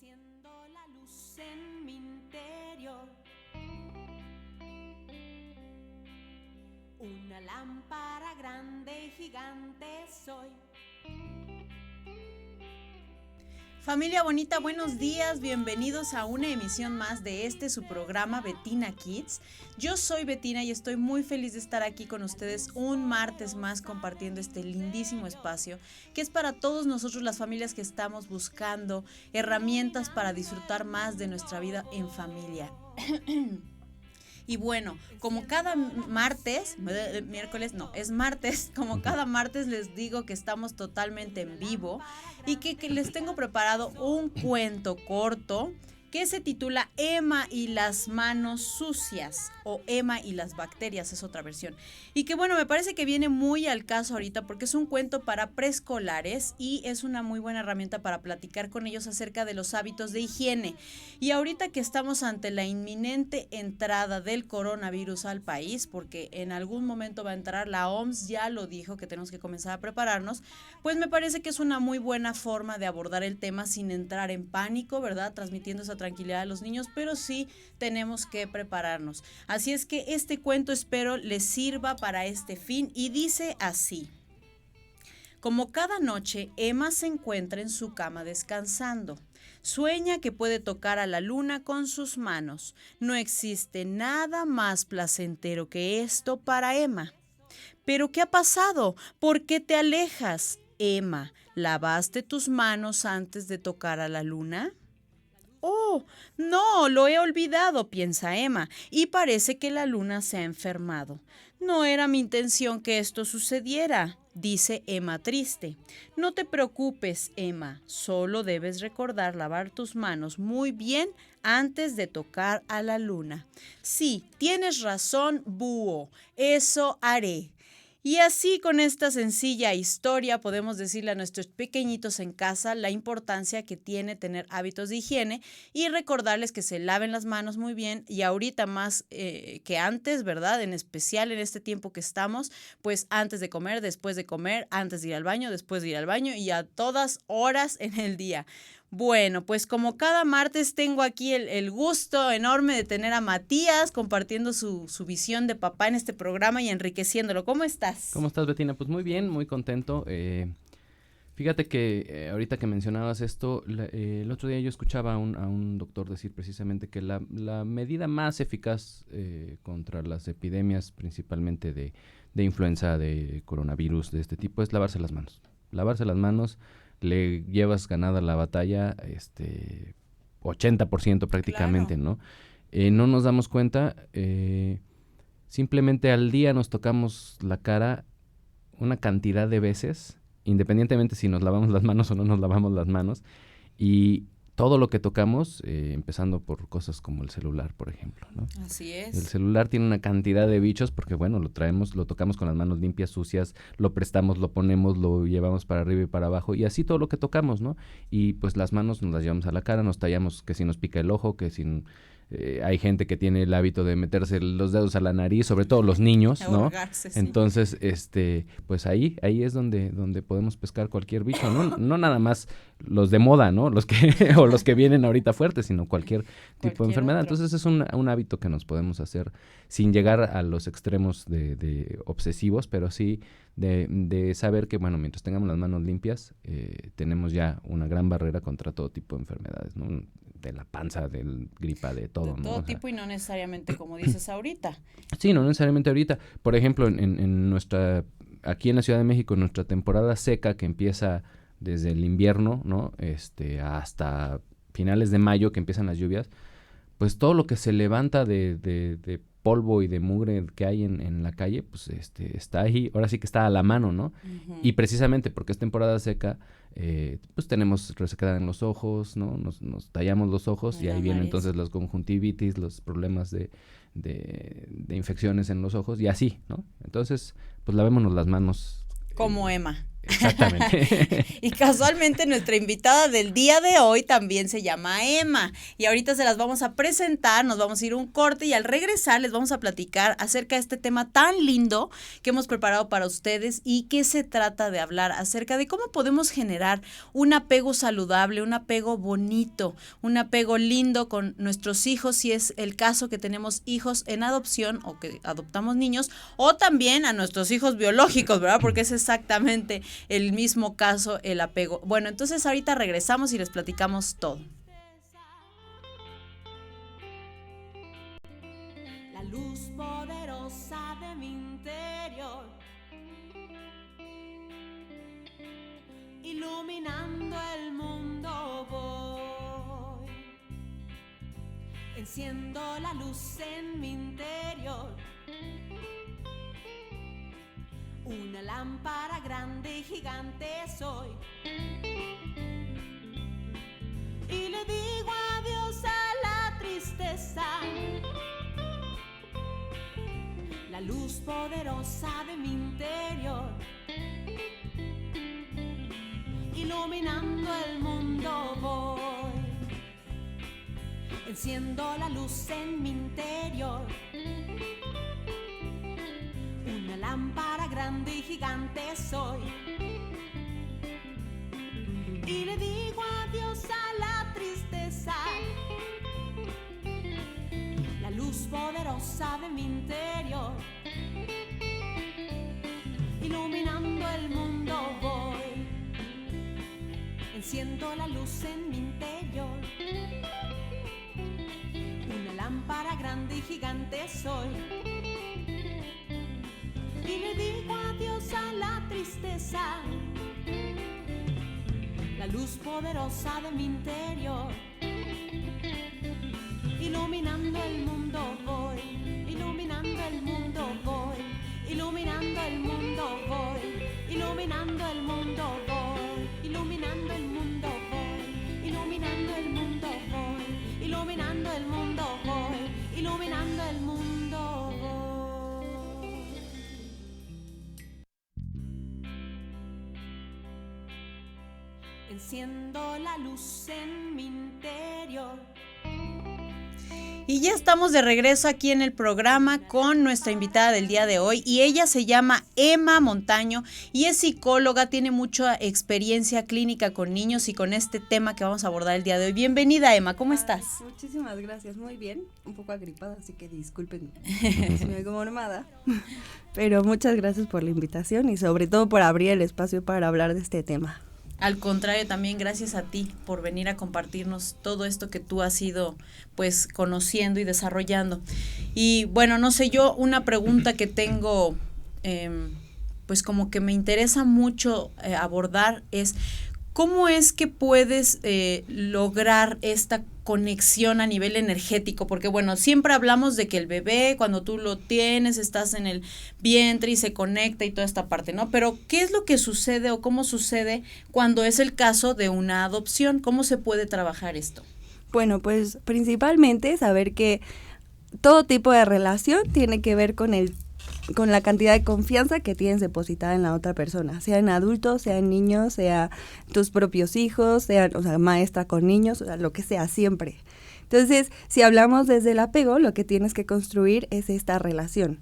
Enciendo la luz en mi interior, una lámpara grande y gigante soy. Familia bonita, buenos días, bienvenidos a una emisión más de su programa Bettina Kids. Yo soy Bettina y estoy muy feliz de estar aquí con ustedes un martes más compartiendo este lindísimo espacio que es para todos nosotros, las familias que estamos buscando herramientas para disfrutar más de nuestra vida en familia. Y bueno, como cada martes, como cada martes les digo que estamos totalmente en vivo y que les tengo preparado un cuento corto que se titula Emma y las manos sucias, o Emma y las bacterias, es otra versión. Y que bueno, me parece que viene muy al caso ahorita porque es un cuento para preescolares y es una muy buena herramienta para platicar con ellos acerca de los hábitos de higiene. Y ahorita que estamos ante la inminente entrada del coronavirus al país, porque en algún momento va a entrar, la OMS ya lo dijo que tenemos que comenzar a prepararnos, pues me parece que es una muy buena forma de abordar el tema sin entrar en pánico, ¿verdad? Transmitiendo esa tranquilidad a los niños, pero sí tenemos que prepararnos. Así es que este cuento espero les sirva para este fin y dice así. Como cada noche, Emma se encuentra en su cama descansando. Sueña que puede tocar a la luna con sus manos. No existe nada más placentero que esto para Emma. ¿Pero qué ha pasado? ¿Por qué te alejas? Emma, ¿lavaste tus manos antes de tocar a la luna? Oh, no, lo he olvidado, piensa Emma, y parece que la luna se ha enfermado. No era mi intención que esto sucediera, dice Emma triste. No te preocupes, Emma, solo debes recordar lavar tus manos muy bien antes de tocar a la luna. Sí, tienes razón, búho, eso haré. Y así con esta sencilla historia podemos decirle a nuestros pequeñitos en casa la importancia que tiene tener hábitos de higiene y recordarles que se laven las manos muy bien y ahorita más que antes, ¿verdad? En especial en este tiempo que estamos, pues antes de comer, después de comer, antes de ir al baño, después de ir al baño y a todas horas en el día. Bueno, pues como cada martes tengo aquí el gusto enorme de tener a Matías compartiendo su visión de papá en este programa y enriqueciéndolo. ¿Cómo estás? ¿Cómo estás, Bettina? Pues muy bien, muy contento. Fíjate que ahorita que mencionabas esto, el otro día yo escuchaba a un doctor decir precisamente que la medida más eficaz contra las epidemias, principalmente de influenza, de coronavirus, de este tipo, es lavarse las manos. Lavarse las manos, le llevas ganada la batalla 80% prácticamente, claro. ¿No? No nos damos cuenta, simplemente al día nos tocamos la cara una cantidad de veces, independientemente si nos lavamos las manos o no nos lavamos las manos, y todo lo que tocamos, empezando por cosas como el celular, por ejemplo, ¿no? Así es. El celular tiene una cantidad de bichos porque, bueno, lo tocamos con las manos limpias, sucias, lo prestamos, lo ponemos, lo llevamos para arriba y para abajo, y así todo lo que tocamos, ¿no? Y pues las manos nos las llevamos a la cara, nos tallamos que si nos pica el ojo, que si... hay gente que tiene el hábito de meterse los dedos a la nariz, sobre todo los niños, ¿no? Ahorgarse, sí. Entonces, pues ahí es donde podemos pescar cualquier bicho, ¿no? No nada más los de moda, ¿no? Los que vienen ahorita fuertes, sino cualquier tipo de enfermedad. Otro. Entonces es un hábito que nos podemos hacer sin llegar a los extremos de obsesivos, pero sí de saber que, bueno, mientras tengamos las manos limpias, tenemos ya una gran barrera contra todo tipo de enfermedades, ¿no? De la panza, del gripa, de todo, ¿no? De todo tipo y no necesariamente como dices ahorita. Sí, no necesariamente ahorita. Por ejemplo, en aquí en la Ciudad de México, nuestra temporada seca que empieza desde el invierno, ¿no? Hasta finales de mayo que empiezan las lluvias, pues todo lo que se levanta de polvo y de mugre que hay en la calle, pues está ahí, ahora sí que está a la mano, ¿no? Uh-huh. Y precisamente porque es temporada seca, pues tenemos resequedad en los ojos, ¿no? Nos tallamos los ojos y ahí vienen entonces las conjuntivitis, los problemas de infecciones en los ojos y así, ¿no? Entonces, pues lavémonos las manos. Como Emma. Exactamente. Y casualmente nuestra invitada del día de hoy también se llama Emma. Y ahorita se las vamos a presentar, nos vamos a ir a un corte y al regresar les vamos a platicar acerca de este tema tan lindo que hemos preparado para ustedes y que se trata de hablar acerca de cómo podemos generar un apego saludable, un apego bonito, un apego lindo con nuestros hijos, si es el caso que tenemos hijos en adopción o que adoptamos niños, o también a nuestros hijos biológicos, ¿verdad? Porque es exactamente el mismo caso, el apego. Bueno, entonces ahorita regresamos y les platicamos todo. La luz poderosa de mi interior, iluminando el mundo voy. Enciendo la luz en mi interior, una lámpara grande y gigante soy. Y le digo adiós a la tristeza, la luz poderosa de mi interior, iluminando el mundo voy. Enciendo la luz en mi interior, una lámpara grande y gigante soy. Y le digo adiós a la tristeza, la luz poderosa de mi interior, iluminando el mundo voy. Enciendo la luz en mi interior, una lámpara grande y gigante soy. Y le digo adiós a la tristeza, la luz poderosa de mi interior, iluminando el mundo voy, iluminando el mundo voy, iluminando el mundo voy, iluminando el mundo voy, iluminando el mundo voy, iluminando el mundo voy, iluminando el mundo voy, iluminando el mundo voy. Enciendo la luz en mi interior. Y ya estamos de regreso aquí en el programa con nuestra invitada del día de hoy y ella se llama Emma Montaño y es psicóloga, tiene mucha experiencia clínica con niños y con este tema que vamos a abordar el día de hoy. Bienvenida, Emma, ¿cómo estás? Muchísimas gracias, muy bien, un poco agripada, así que disculpen si me oigo mormada, pero muchas gracias por la invitación y sobre todo por abrir el espacio para hablar de este tema. Al contrario, también gracias a ti por venir a compartirnos todo esto que tú has ido pues conociendo y desarrollando. Y bueno, no sé, yo una pregunta que tengo pues como que me interesa mucho abordar es ¿cómo es que puedes lograr esta conexión a nivel energético? Porque bueno, siempre hablamos de que el bebé, cuando tú lo tienes, estás en el vientre y se conecta y toda esta parte, ¿no? Pero ¿qué es lo que sucede o cómo sucede cuando es el caso de una adopción? ¿Cómo se puede trabajar esto? Bueno, pues principalmente saber que todo tipo de relación tiene que ver con la cantidad de confianza que tienes depositada en la otra persona, sea en adultos, sea en niños, sea tus propios hijos, sea, o sea, maestra con niños, o sea, lo que sea, siempre. Entonces, si hablamos desde el apego, lo que tienes que construir es esta relación.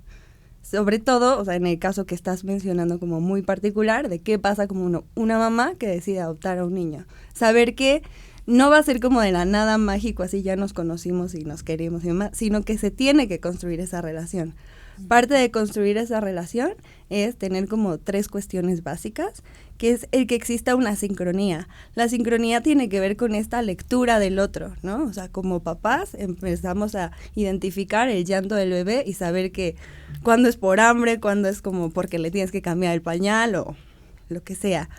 Sobre todo, o sea, en el caso que estás mencionando como muy particular, de qué pasa como una mamá que decide adoptar a un niño. Saber que no va a ser como de la nada mágico, así ya nos conocimos y nos queremos y demás, sino que se tiene que construir esa relación. Parte de construir esa relación es tener como 3 cuestiones básicas, que es el que exista una sincronía. La sincronía tiene que ver con esta lectura del otro, ¿no? O sea, como papás empezamos a identificar el llanto del bebé y saber que cuando es por hambre, cuando es como porque le tienes que cambiar el pañal o lo que sea.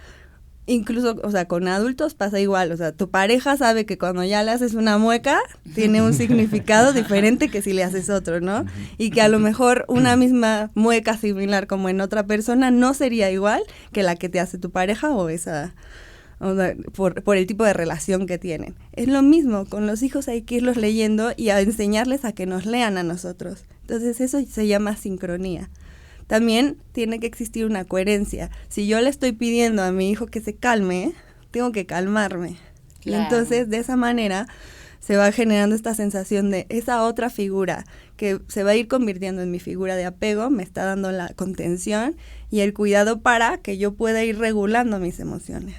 Incluso, o sea, con adultos pasa igual, o sea, tu pareja sabe que cuando ya le haces una mueca, tiene un significado diferente que si le haces otro, ¿no? Y que a lo mejor una misma mueca similar como en otra persona no sería igual que la que te hace tu pareja o esa, o sea, por el tipo de relación que tienen. Es lo mismo, con los hijos hay que irlos leyendo y a enseñarles a que nos lean a nosotros. Entonces eso se llama sincronía. también tiene que existir una coherencia. Si yo le estoy pidiendo a mi hijo que se calme, tengo que calmarme. Claro. Y entonces, de esa manera, se va generando esta sensación de esa otra figura que se va a ir convirtiendo en mi figura de apego, me está dando la contención y el cuidado para que yo pueda ir regulando mis emociones.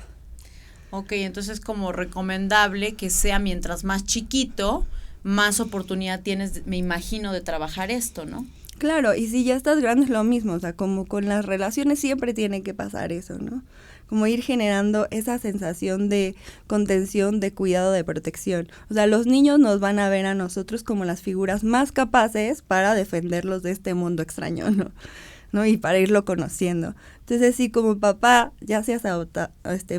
Ok, entonces como recomendable que sea mientras más chiquito, más oportunidad tienes, me imagino, de trabajar esto, ¿no? Claro, y si ya estás grande es lo mismo, o sea, como con las relaciones siempre tiene que pasar eso, ¿no? Como ir generando esa sensación de contención, de cuidado, de protección. O sea, los niños nos van a ver a nosotros como las figuras más capaces para defenderlos de este mundo extraño, ¿no? Y para irlo conociendo. Entonces, sí, como papá, ya seas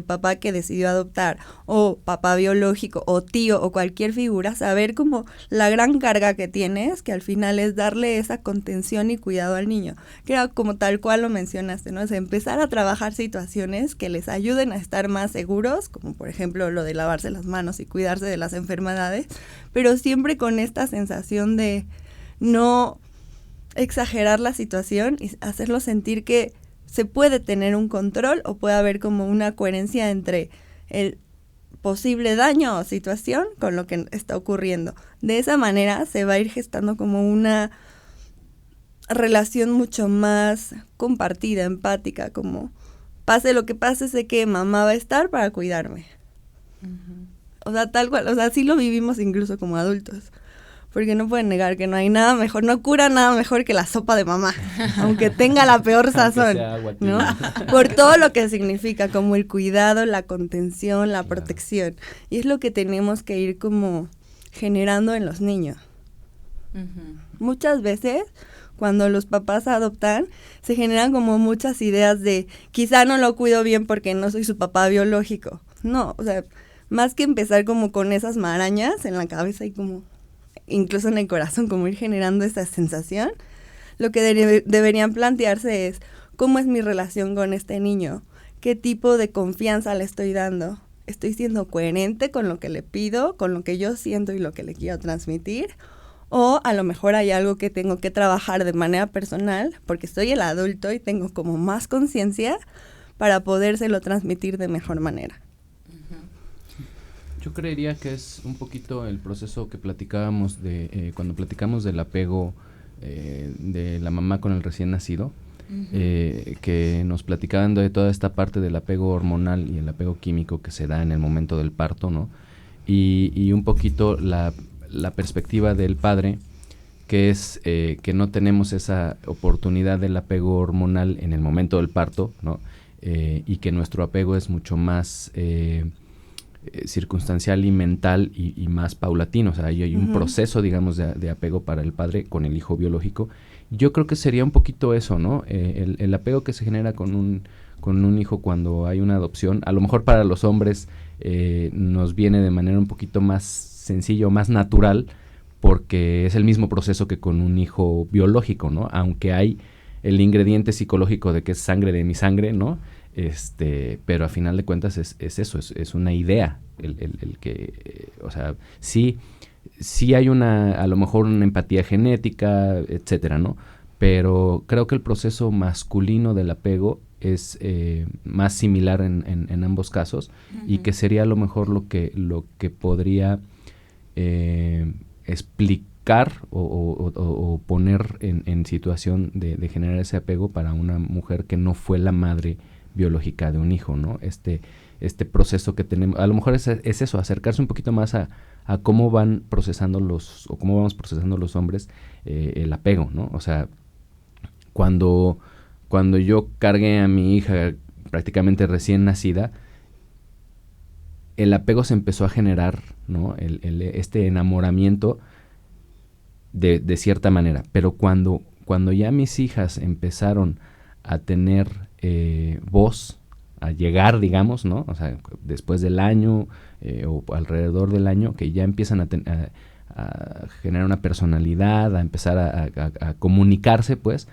papá que decidió adoptar, o papá biológico, o tío, o cualquier figura, saber como la gran carga que tienes, que al final es darle esa contención y cuidado al niño. Que era como tal cual lo mencionaste, ¿no? Es empezar a trabajar situaciones que les ayuden a estar más seguros, como por ejemplo lo de lavarse las manos y cuidarse de las enfermedades, pero siempre con esta sensación de no exagerar la situación y hacerlo sentir que se puede tener un control o puede haber como una coherencia entre el posible daño o situación con lo que está ocurriendo. De esa manera se va a ir gestando como una relación mucho más compartida, empática, como pase lo que pase, sé que mamá va a estar para cuidarme. O sea, tal cual, o sea, sí lo vivimos incluso como adultos. Porque no pueden negar que no hay nada mejor, no cura nada mejor que la sopa de mamá, aunque tenga la peor sazón, ¿no? Por todo lo que significa, como el cuidado, la contención, la protección. Y es lo que tenemos que ir como generando en los niños. Muchas veces, cuando los papás adoptan, se generan como muchas ideas de, quizá no lo cuido bien porque no soy su papá biológico. No, o sea, más que empezar como con esas marañas en la cabeza y como incluso en el corazón, como ir generando esa sensación, lo que deberían plantearse es cómo es mi relación con este niño, qué tipo de confianza le estoy dando, estoy siendo coherente con lo que le pido, con lo que yo siento y lo que le quiero transmitir, o a lo mejor hay algo que tengo que trabajar de manera personal, porque soy el adulto y tengo como más conciencia para podérselo transmitir de mejor manera. Yo creería que es un poquito el proceso que platicábamos de cuando platicamos del apego de la mamá con el recién nacido, que nos platicaban de toda esta parte del apego hormonal y el apego químico que se da en el momento del parto, ¿no? Y un poquito la perspectiva del padre, que es que no tenemos esa oportunidad del apego hormonal en el momento del parto, ¿no? Y que nuestro apego es mucho más circunstancial y mental y más paulatino. O sea, hay un proceso, digamos, de apego para el padre con el hijo biológico. Yo creo que sería un poquito eso, ¿no? El apego que se genera con un hijo cuando hay una adopción, a lo mejor para los hombres nos viene de manera un poquito más sencilla o más natural, porque es el mismo proceso que con un hijo biológico, ¿no? Aunque hay el ingrediente psicológico de que es sangre de mi sangre, ¿no? Pero a final de cuentas es eso, es una idea, el que, o sea, sí hay a lo mejor una empatía genética, etcétera, ¿no? Pero creo que el proceso masculino del apego es más similar en ambos casos, y que sería a lo mejor lo que podría explicar o poner en situación de generar ese apego para una mujer que no fue la madre biológica de un hijo, ¿no? Este proceso que tenemos, a lo mejor es eso, acercarse un poquito más a cómo van procesando cómo vamos procesando los hombres el apego, ¿no? O sea, cuando yo cargué a mi hija prácticamente recién nacida, el apego se empezó a generar, ¿no? Este enamoramiento de cierta manera, pero cuando ya mis hijas empezaron a tener voz, a llegar, digamos, ¿no? O sea, después del año o alrededor del año, que ya empiezan a generar una personalidad, a empezar a comunicarse, pues,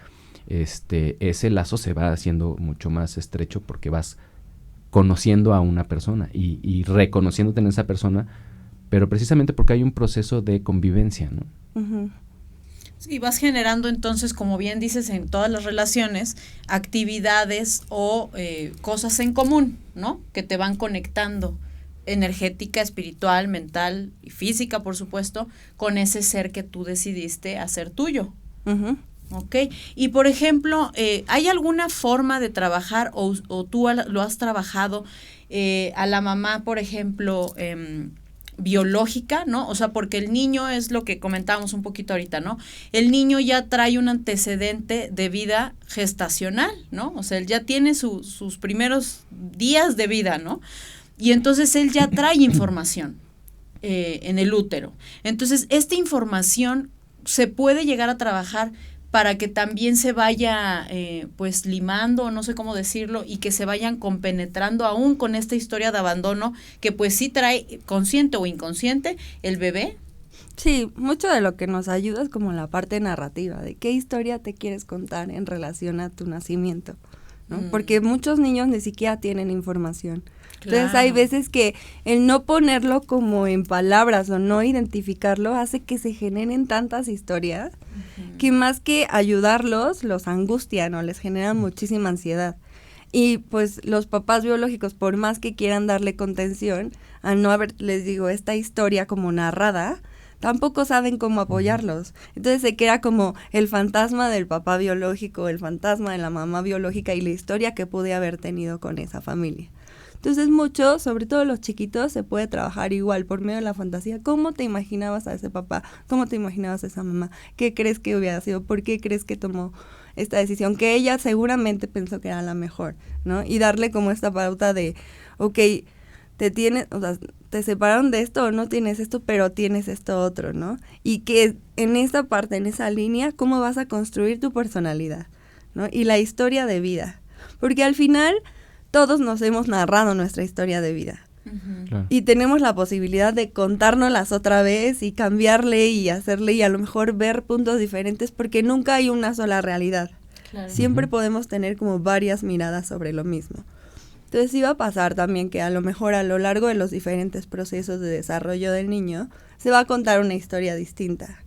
ese lazo se va haciendo mucho más estrecho porque vas conociendo a una persona y reconociéndote en esa persona, pero precisamente porque hay un proceso de convivencia, ¿no? Sí, vas generando entonces, como bien dices, en todas las relaciones, actividades o cosas en común, ¿no? Que te van conectando energética, espiritual, mental y física, por supuesto, con ese ser que tú decidiste hacer tuyo. Ujú. Ok, y por ejemplo, ¿hay alguna forma de trabajar o tú lo has trabajado a la mamá, por ejemplo, biológica, ¿no? O sea, porque el niño es lo que comentábamos un poquito ahorita, ¿no? El niño ya trae un antecedente de vida gestacional, ¿no? O sea, él ya tiene sus primeros días de vida, ¿no? Y entonces él ya trae información en el útero. Entonces, esta información se puede llegar a trabajar para que también se vaya pues limando, no sé cómo decirlo, y que se vayan compenetrando aún con esta historia de abandono que pues sí trae, consciente o inconsciente, el bebé. Sí, mucho de lo que nos ayuda es como la parte narrativa, de qué historia te quieres contar en relación a tu nacimiento, ¿no? Porque muchos niños ni siquiera tienen información. Entonces hay veces que el no ponerlo como en palabras o no identificarlo hace que se generen tantas historias que más que ayudarlos, los angustian o les generan muchísima ansiedad. Y pues los papás biológicos, por más que quieran darle contención, al no haber, les digo, esta historia como narrada, tampoco saben cómo apoyarlos. Entonces se queda como el fantasma del papá biológico, el fantasma de la mamá biológica y la historia que pude haber tenido con esa familia. Entonces mucho, sobre todo los chiquitos, se puede trabajar igual por medio de la fantasía. ¿Cómo te imaginabas a ese papá? ¿Cómo te imaginabas a esa mamá? ¿Qué crees que hubiera sido? ¿Por qué crees que tomó esta decisión? Que ella seguramente pensó que era la mejor, ¿no? Y darle como esta pauta de, ok, o sea, te separaron de esto o no tienes esto, pero tienes esto otro, ¿no? Y que en esa parte, en esa línea, ¿cómo vas a construir tu personalidad, ¿no? Y la historia de vida. Porque al final todos nos hemos narrado nuestra historia de vida. Claro. Y tenemos la posibilidad de contárnoslas otra vez y cambiarle y hacerle y a lo mejor ver puntos diferentes porque nunca hay una sola realidad. Claro. Siempre podemos tener como varias miradas sobre lo mismo. Entonces sí va a pasar también que a lo mejor a lo largo de los diferentes procesos de desarrollo del niño se va a contar una historia distinta.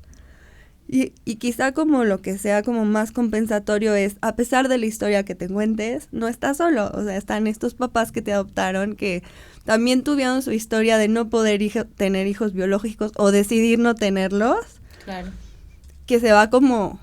Y quizá como lo que sea como más compensatorio es, a pesar de la historia que te cuentes, no estás solo. O sea, están estos papás que te adoptaron que también tuvieron su historia de no poder tener hijos biológicos o decidir no tenerlos. Claro. Que se va como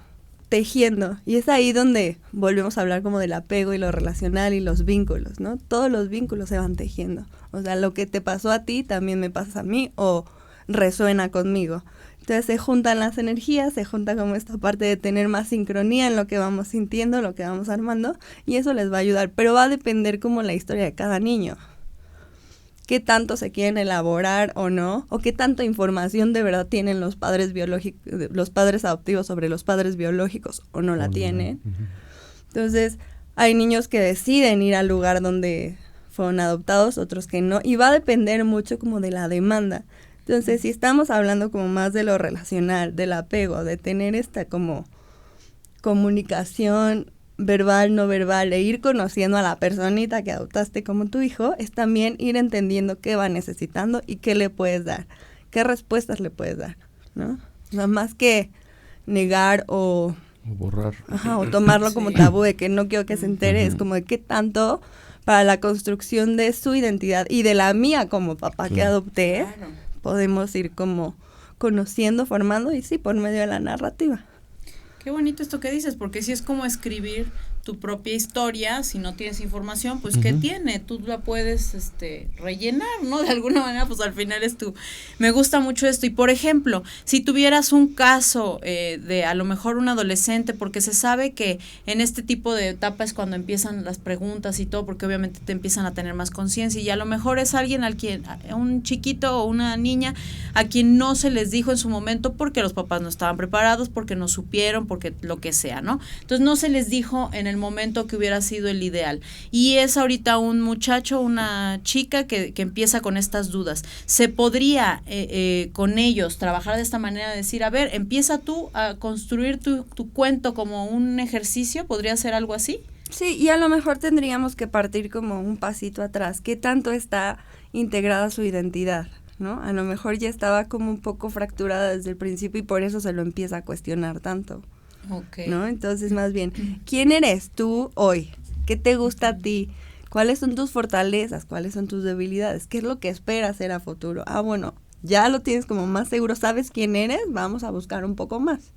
tejiendo. Y es ahí donde volvemos a hablar como del apego y lo relacional y los vínculos, ¿no? Todos los vínculos se van tejiendo. O sea, lo que te pasó a ti también me pasa a mí o resuena conmigo. Entonces se juntan las energías, se junta como esta parte de tener más sincronía en lo que vamos sintiendo, lo que vamos armando, y eso les va a ayudar. Pero va a depender como la historia de cada niño. Qué tanto se quieren elaborar o no, o qué tanta información de verdad tienen los padres biológicos, los padres adoptivos sobre los padres biológicos o no la tienen. Entonces, hay niños que deciden ir al lugar donde fueron adoptados, otros que no, y va a depender mucho como de la demanda. Entonces, si estamos hablando como más de lo relacional, del apego, de tener esta como comunicación verbal, no verbal, e ir conociendo a la personita que adoptaste como tu hijo, es también ir entendiendo qué va necesitando y qué le puedes dar, qué respuestas le puedes dar, ¿no? O sea, más que negar o borrar. Ajá, o tomarlo como tabú de que no quiero que se entere, es como de qué tanto para la construcción de su identidad y de la mía como papá que adopté, podemos ir como conociendo, formando y sí, por medio de la narrativa. Qué bonito esto que dices, porque si es como escribir tu propia historia, si no tienes información, pues ¿qué tiene? Tú la puedes rellenar, ¿no? De alguna manera, pues al final es tu... Me gusta mucho esto. Y por ejemplo, si tuvieras un caso de a lo mejor un adolescente, porque se sabe que en este tipo de etapa es cuando empiezan las preguntas y todo, porque obviamente te empiezan a tener más conciencia y a lo mejor es alguien un chiquito o una niña a quien no se les dijo en su momento porque los papás no estaban preparados, porque no supieron, porque lo que sea, ¿no? Entonces no se les dijo en el momento que hubiera sido el ideal. Y es ahorita un muchacho, una chica que empieza con estas dudas. ¿Se podría con ellos trabajar de esta manera, de decir, a ver, empieza tú a construir tu cuento como un ejercicio? ¿Podría ser algo así? Sí, y a lo mejor tendríamos que partir como un pasito atrás. ¿Qué tanto está integrada su identidad? ¿no? A lo mejor ya estaba como un poco fracturada desde el principio y por eso se lo empieza a cuestionar tanto, ¿no? Entonces, más bien, ¿quién eres tú hoy? ¿Qué te gusta a ti? ¿Cuáles son tus fortalezas? ¿Cuáles son tus debilidades? ¿Qué es lo que esperas ser a futuro? Ah, bueno, ya lo tienes como más seguro, sabes quién eres, vamos a buscar un poco más.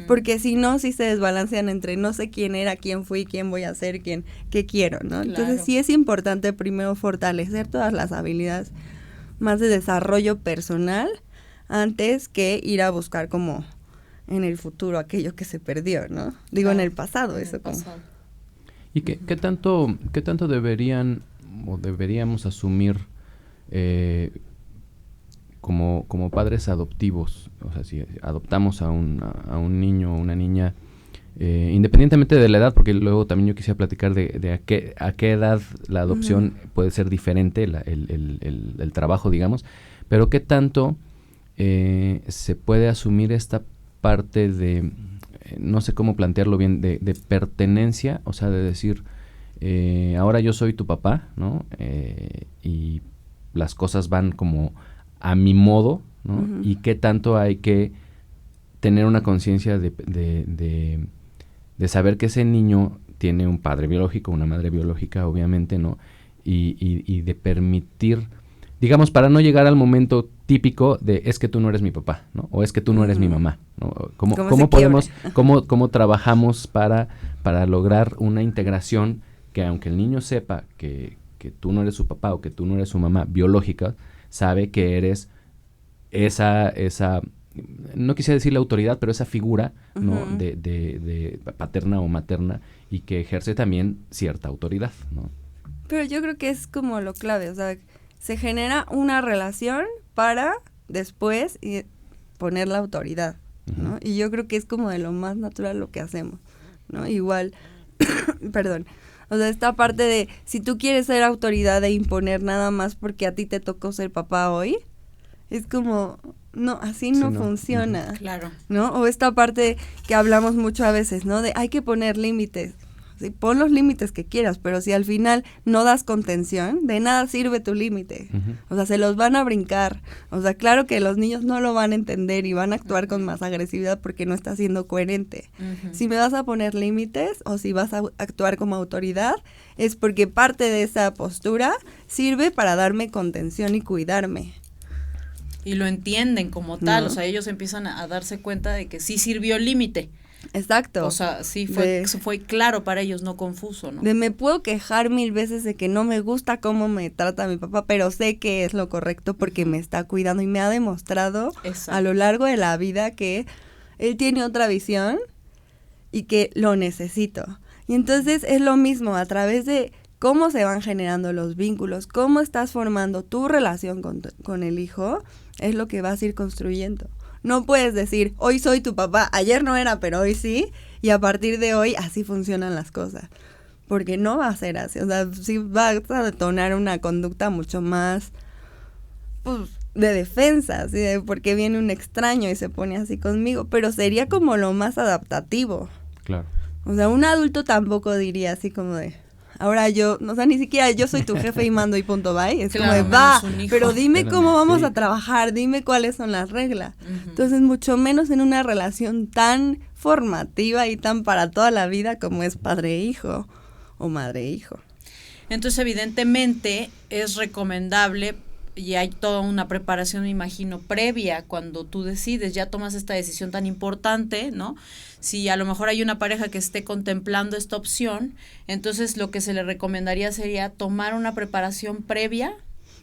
Porque si no, sí se desbalancean entre no sé quién era, quién fui, quién voy a ser, qué quiero, ¿no? Claro. Entonces sí es importante primero fortalecer todas las habilidades más de desarrollo personal antes que ir a buscar como en el futuro aquello que se perdió, ¿no? Digo, en el pasado, eso como... ¿Y qué tanto deberían o deberíamos asumir como padres adoptivos? O sea, si adoptamos a un niño o una niña, independientemente de la edad, porque luego también yo quisiera platicar de a qué edad la adopción puede ser diferente, el trabajo, digamos, pero qué tanto se puede asumir esta parte de, no sé cómo plantearlo bien, de pertenencia, o sea, de decir, ahora yo soy tu papá, ¿no? Y las cosas van como a mi modo, ¿no? Y qué tanto hay que tener una conciencia de saber que ese niño tiene un padre biológico, una madre biológica, obviamente, ¿no? Y de permitir, digamos, para no llegar al momento típico de es que tú no eres mi papá, ¿no? O es que tú no eres mi mamá, ¿no? ¿Cómo podemos, cómo trabajamos para lograr una integración que aunque el niño sepa que tú no eres su papá o que tú no eres su mamá biológica, sabe que eres esa no quisiera decir la autoridad, pero esa figura, ¿no? de paterna o materna, y que ejerce también cierta autoridad, ¿no? Pero yo creo que es como lo clave, o sea, se genera una relación para después poner la autoridad, ¿no? Y yo creo que es como de lo más natural lo que hacemos, ¿no? Igual, perdón, o sea, esta parte de si tú quieres ser autoridad e imponer nada más porque a ti te tocó ser papá hoy, es como, no, así no funciona. Claro. ¿No? O esta parte que hablamos mucho a veces, ¿no? De hay que poner límites. Sí, pon los límites que quieras, pero si al final no das contención, de nada sirve tu límite. O sea, se los van a brincar. O sea, claro que los niños no lo van a entender y van a actuar con más agresividad porque no está siendo coherente. Si me vas a poner límites o si vas a actuar como autoridad, es porque parte de esa postura sirve para darme contención y cuidarme. Y lo entienden como tal, No. O sea, ellos empiezan a darse cuenta de que sí sirvió el límite. Exacto. O sea, sí fue claro para ellos, no confuso, ¿no? Me puedo quejar 1000 veces de que no me gusta cómo me trata mi papá, pero sé que es lo correcto porque me está cuidando y me ha demostrado a lo largo de la vida que él tiene otra visión y que lo necesito. Y entonces es lo mismo a través de cómo se van generando los vínculos, cómo estás formando tu relación con el hijo, es lo que vas a ir construyendo. No puedes decir, hoy soy tu papá, ayer no era, pero hoy sí, y a partir de hoy así funcionan las cosas. Porque no va a ser así, o sea, sí va a detonar una conducta mucho más, pues, de defensa, ¿sí? De por qué viene un extraño y se pone así conmigo, pero sería como lo más adaptativo. Claro. O sea, un adulto tampoco diría así como de... Ahora yo, o sea, ni siquiera yo soy tu jefe y mando y punto bye. Es claro, como de, va, pero dime Espérame, cómo vamos sí. a trabajar, dime cuáles son las reglas. Entonces, mucho menos en una relación tan formativa y tan para toda la vida como es padre-hijo o madre-hijo. Entonces, evidentemente, es recomendable y hay toda una preparación, me imagino, previa cuando tú decides, ya tomas esta decisión tan importante, ¿no? Si a lo mejor hay una pareja que esté contemplando esta opción, entonces lo que se le recomendaría sería tomar una preparación previa.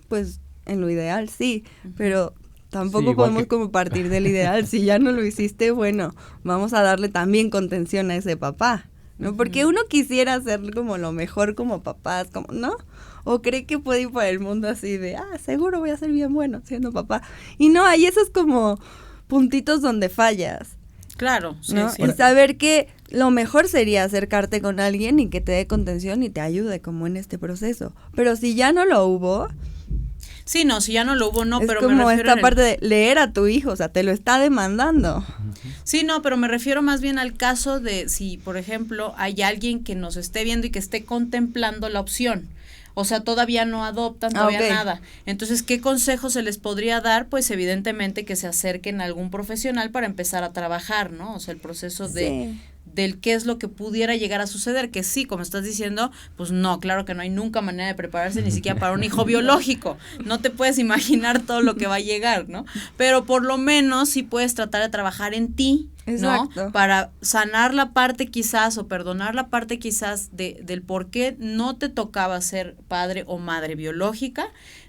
Pues en lo ideal sí, pero tampoco Sí, podemos que... como partir del ideal. Si ya no lo hiciste, bueno, vamos a darle también contención a ese papá, ¿no? Porque uno quisiera hacer como lo mejor como papás, como, ¿no? O cree que puede ir por el mundo así de, seguro voy a ser bien bueno siendo papá. Y no, hay esos como puntitos donde fallas. Claro, sí, ¿no? sí. Y saber que lo mejor sería acercarte con alguien y que te dé contención y te ayude como en este proceso. Pero si ya no lo hubo... Sí, no, si ya no lo hubo, no, es pero como me refiero esta parte de leer a tu hijo, o sea, te lo está demandando. Sí, no, pero me refiero más bien al caso de si, por ejemplo, hay alguien que nos esté viendo y que esté contemplando la opción. O sea, todavía no adoptan, todavía ok. nada. Entonces, ¿qué consejo se les podría dar? Pues evidentemente que se acerquen a algún profesional para empezar a trabajar, ¿no? O sea, el proceso Sí. del qué es lo que pudiera llegar a suceder, que sí, como estás diciendo, pues no, claro que no hay nunca manera de prepararse ni siquiera para un hijo biológico, no te puedes imaginar todo lo que va a llegar, ¿no? Pero por lo menos sí puedes tratar de trabajar en ti, ¿no? Exacto. Para sanar la parte quizás o perdonar la parte quizás del por qué no te tocaba ser padre o madre biológica,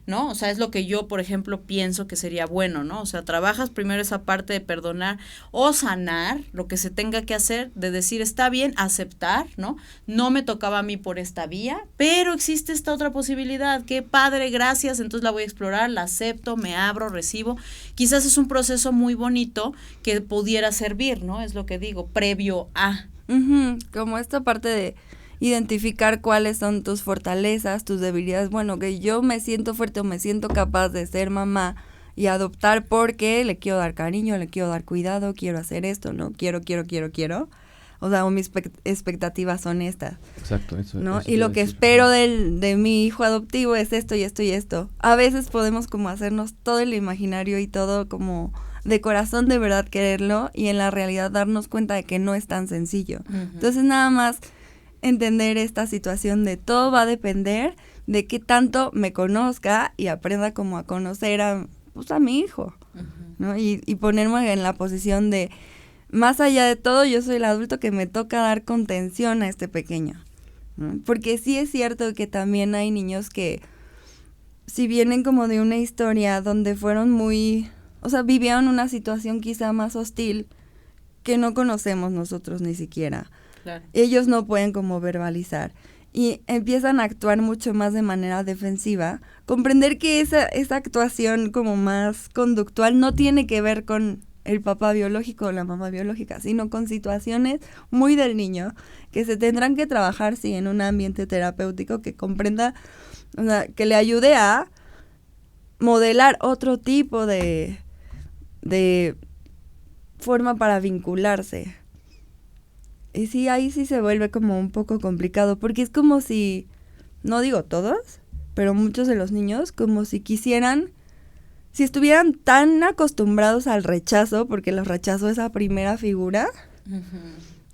¿no? O sea, es lo que yo, por ejemplo, pienso que sería bueno, ¿no? O sea, trabajas primero esa parte de perdonar o sanar lo que se tenga que hacer, de decir, está bien, aceptar, ¿no? No me tocaba a mí por esta vía, pero existe esta otra posibilidad, qué padre, gracias, entonces la voy a explorar, la acepto, me abro, recibo. Quizás es un proceso muy bonito que pudiera servir, ¿no? Es lo que digo, previo a. Ujú, como esta parte de identificar cuáles son tus fortalezas, tus debilidades. Bueno, que yo me siento fuerte o me siento capaz de ser mamá y adoptar porque le quiero dar cariño, le quiero dar cuidado, quiero hacer esto, ¿no? Quiero. O sea, o mis expectativas son estas, Exacto, eso. ¿no? eso Y te iba lo a que decir. espero de mi hijo adoptivo es esto y esto y esto. A veces podemos como hacernos todo el imaginario y todo como de corazón de verdad quererlo y en la realidad darnos cuenta de que no es tan sencillo. Entonces nada más entender esta situación de todo va a depender de qué tanto me conozca y aprenda como a conocer a, pues, a mi hijo, ¿no? Y ponerme en la posición de, más allá de todo, yo soy el adulto que me toca dar contención a este pequeño, ¿no? Porque sí es cierto que también hay niños que, si vienen como de una historia donde fueron muy, o sea, vivieron una situación quizá más hostil que no conocemos nosotros ni siquiera. Claro. Ellos no pueden como verbalizar y empiezan a actuar mucho más de manera defensiva. Comprender que esa actuación como más conductual no tiene que ver con el papá biológico o la mamá biológica, sino con situaciones muy del niño que se tendrán que trabajar, sí, en un ambiente terapéutico que comprenda, o sea, que le ayude a modelar otro tipo de forma para vincularse. Y sí, ahí sí se vuelve como un poco complicado, porque es como si, no digo todos, pero muchos de los niños, como si quisieran, si estuvieran tan acostumbrados al rechazo, porque los rechazó esa primera figura,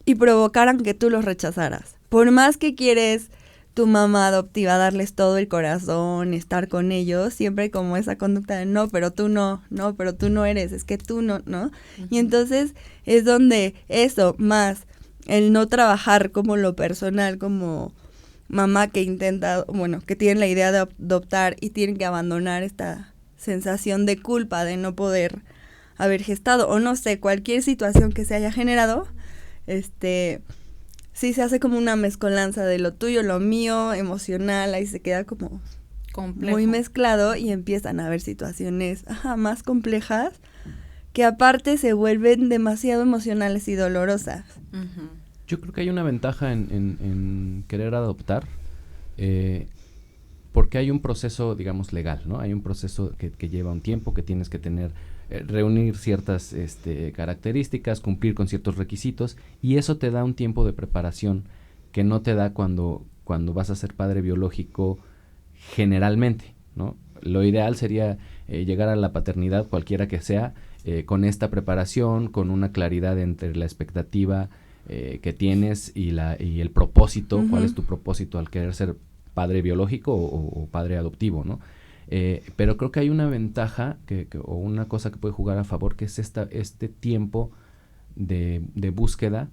y provocaran que tú los rechazaras. Por más que quieres tu mamá adoptiva darles todo el corazón, estar con ellos, siempre hay como esa conducta de no, pero tú no, pero tú no eres, es que tú no, ¿no? Y entonces es donde eso, más el no trabajar como lo personal, como mamá que intenta, bueno, que tiene la idea de adoptar y tiene que abandonar esta sensación de culpa de no poder haber gestado, o no sé, cualquier situación que se haya generado, sí se hace como una mezcolanza de lo tuyo, lo mío, emocional, ahí se queda como Complejo. muy mezclado y empiezan a haber situaciones más complejas que aparte se vuelven demasiado emocionales y dolorosas. Yo creo que hay una ventaja en querer adoptar, porque hay un proceso, digamos, legal, ¿no? Hay un proceso que lleva un tiempo, que tienes que tener, reunir ciertas características, cumplir con ciertos requisitos, y eso te da un tiempo de preparación que no te da cuando vas a ser padre biológico generalmente, ¿no? Lo ideal sería llegar a la paternidad, cualquiera que sea, con esta preparación, con una claridad entre la expectativa que tienes y el propósito, cuál es tu propósito al querer ser padre biológico o padre adoptivo, ¿no? Pero creo que hay una ventaja o una cosa que puede jugar a favor, que es este tiempo de búsqueda,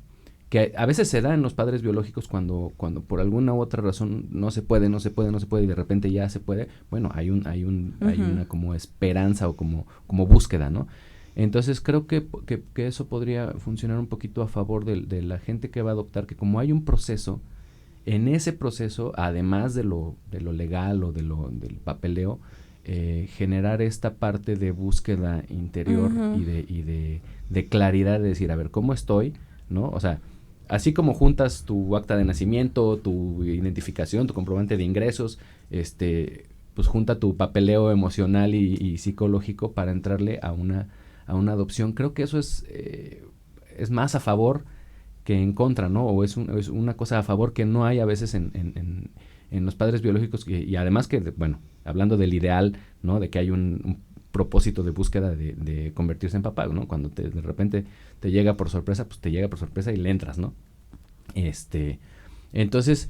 que a veces se da en los padres biológicos cuando por alguna u otra razón no se puede y de repente ya se puede. Bueno, hay una como esperanza o como búsqueda, ¿no? Entonces creo que eso podría funcionar un poquito a favor de la gente que va a adoptar, que como hay un proceso, en ese proceso, además de lo legal o del papeleo, generar esta parte de búsqueda interior y de claridad, de decir, a ver, ¿cómo estoy? ¿No? O sea, así como juntas tu acta de nacimiento, tu identificación, tu comprobante de ingresos, pues junta tu papeleo emocional y psicológico para entrarle a una adopción. Creo que eso es más a favor que en contra, ¿no? O es una cosa a favor que no hay a veces en en los padres biológicos y además que, bueno, hablando del ideal, ¿no? De que hay un propósito de búsqueda de convertirse en papá, ¿no? Cuando de repente te llega por sorpresa, pues te llega por sorpresa y le entras, ¿no? Entonces,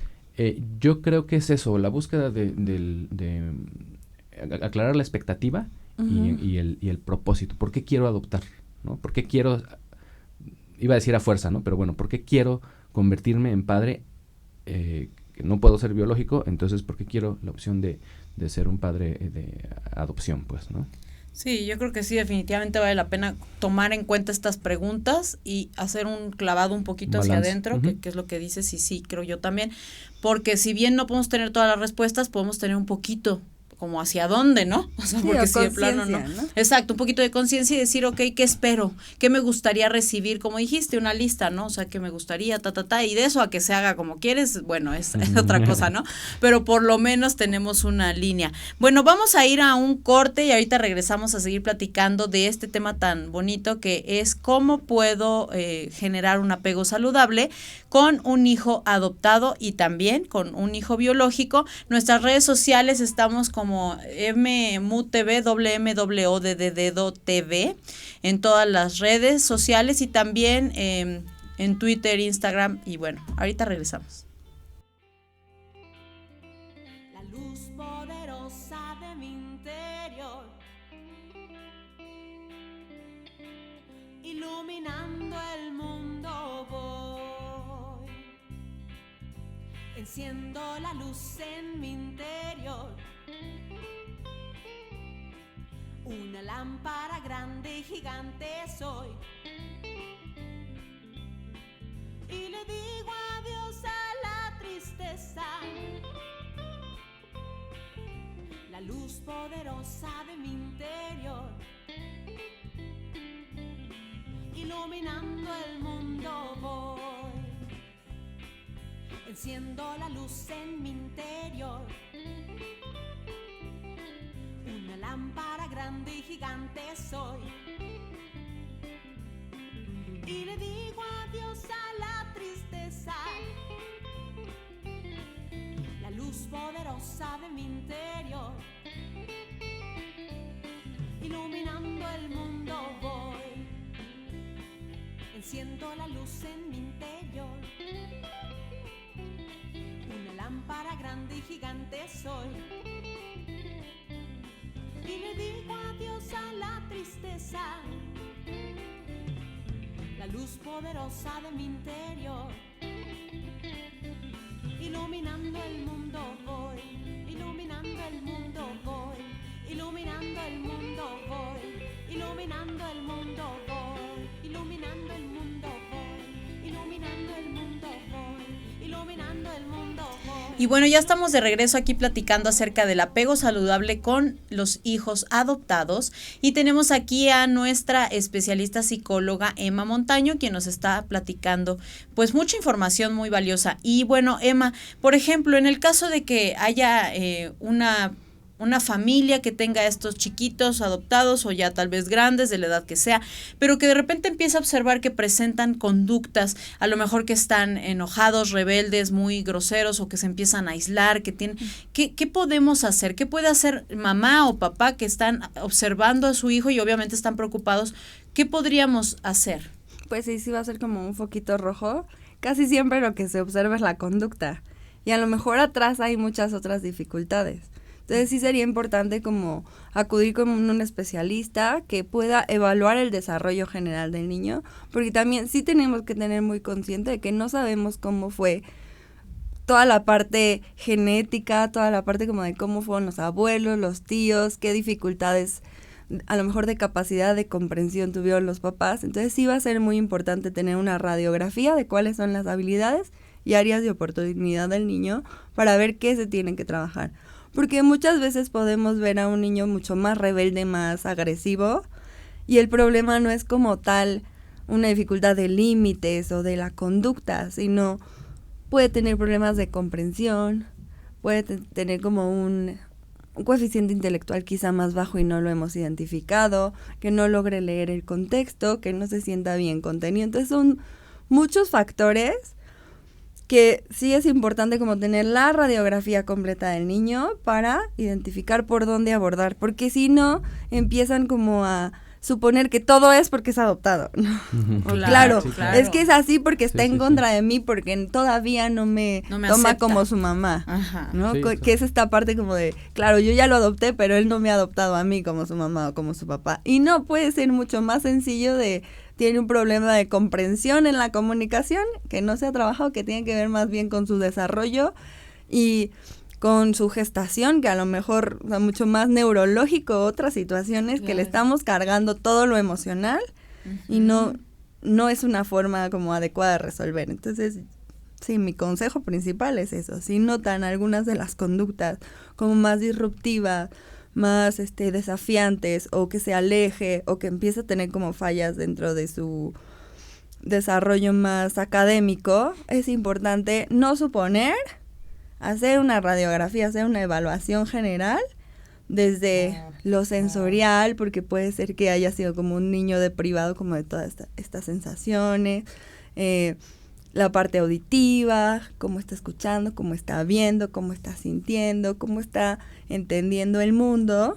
yo creo que es eso, la búsqueda de aclarar la expectativa y el propósito. ¿Por qué quiero adoptar? ¿No? ¿Por qué quiero, iba a decir a fuerza, ¿no? Pero bueno, ¿por qué quiero convertirme en padre? Que no puedo ser biológico, entonces ¿por qué quiero la opción de ser un padre de adopción, pues, ¿no? Sí, yo creo que sí, definitivamente vale la pena tomar en cuenta estas preguntas y hacer un clavado un poquito hacia adentro, que es lo que dices, y sí, creo yo también, porque si bien no podemos tener todas las respuestas, podemos tener un poquito como hacia dónde, ¿no? O sea, sí, porque o si de plano no. Exacto, un poquito de conciencia y decir, ok, ¿qué espero? ¿Qué me gustaría recibir? Como dijiste, una lista, ¿no? O sea, ¿qué me gustaría? Y de eso a que se haga como quieres, bueno, es otra cosa, ¿no? Pero por lo menos tenemos una línea. Bueno, vamos a ir a un corte y ahorita regresamos a seguir platicando de este tema tan bonito que es cómo puedo generar un apego saludable con un hijo adoptado y también con un hijo biológico. Nuestras redes sociales estamos como MMUTV, WMWODDDTV en todas las redes sociales y también en Twitter, Instagram y bueno, ahorita regresamos. La luz poderosa de mi interior, iluminando el mundo voy, enciendo la luz en mi interior, una lámpara grande y gigante soy, y le digo adiós a la tristeza. La luz poderosa de mi interior, iluminando el mundo voy, enciendo la luz en mi interior, una lámpara grande y gigante soy, y le digo adiós a la tristeza. La luz poderosa de mi interior, iluminando el mundo voy, enciendo la luz en mi interior, una lámpara grande y gigante soy, y le digo adiós a la tristeza. La luz poderosa de mi interior, iluminando el mundo voy, iluminando el mundo voy, iluminando el mundo voy, iluminando el mundo voy, iluminando el mundo voy, iluminando el mundo voy, iluminando el mundo voy. Y bueno, ya estamos de regreso aquí platicando acerca del apego saludable con los hijos adoptados y tenemos aquí a nuestra especialista psicóloga Emma Montaño, quien nos está platicando pues mucha información muy valiosa. Y bueno, Emma, por ejemplo, en el caso de que haya una familia que tenga estos chiquitos adoptados o ya tal vez grandes de la edad que sea, pero que de repente empieza a observar que presentan conductas, a lo mejor que están enojados, rebeldes, muy groseros o que se empiezan a aislar, que tienen, ¿qué podemos hacer? ¿Qué puede hacer mamá o papá que están observando a su hijo y obviamente están preocupados? ¿Qué podríamos hacer? Pues sí va a ser como un foquito rojo. Casi siempre lo que se observa es la conducta y a lo mejor atrás hay muchas otras dificultades. Entonces sí sería importante como acudir con un especialista que pueda evaluar el desarrollo general del niño, porque también sí tenemos que tener muy consciente de que no sabemos cómo fue toda la parte genética, toda la parte como de cómo fueron los abuelos, los tíos, qué dificultades a lo mejor de capacidad de comprensión tuvieron los papás. Entonces sí va a ser muy importante tener una radiografía de cuáles son las habilidades y áreas de oportunidad del niño para ver qué se tienen que trabajar. Porque muchas veces podemos ver a un niño mucho más rebelde, más agresivo, y el problema no es como tal una dificultad de límites o de la conducta, sino puede tener problemas de comprensión, puede tener como un coeficiente intelectual quizá más bajo y no lo hemos identificado, que no logre leer el contexto, que no se sienta bien contenido. Entonces son muchos factores que sí es importante como tener la radiografía completa del niño para identificar por dónde abordar, porque si no empiezan como a suponer que todo es porque es adoptado, ¿no? Claro, sí, es que es así porque está Sí, en sí, contra de mí, porque todavía no me toma acepta. como su mamá, Ajá. ¿no? Sí, Que es esta parte como de, claro, yo ya lo adopté, pero él no me ha adoptado a mí como su mamá o como su papá. Y no, puede ser mucho más sencillo tiene un problema de comprensión en la comunicación que no se ha trabajado, que tiene que ver más bien con su desarrollo y con su gestación, que a lo mejor es mucho más neurológico, otras situaciones que le estamos cargando todo lo emocional y no es una forma como adecuada de resolver. Entonces, sí, mi consejo principal es eso. Si notan algunas de las conductas como más disruptivas, más desafiantes, o que se aleje, o que empiece a tener como fallas dentro de su desarrollo más académico, es importante no suponer, hacer una radiografía, hacer una evaluación general desde lo sensorial, porque puede ser que haya sido como un niño deprivado como de todas estas sensaciones, la parte auditiva, cómo está escuchando, cómo está viendo, cómo está sintiendo, cómo está entendiendo el mundo,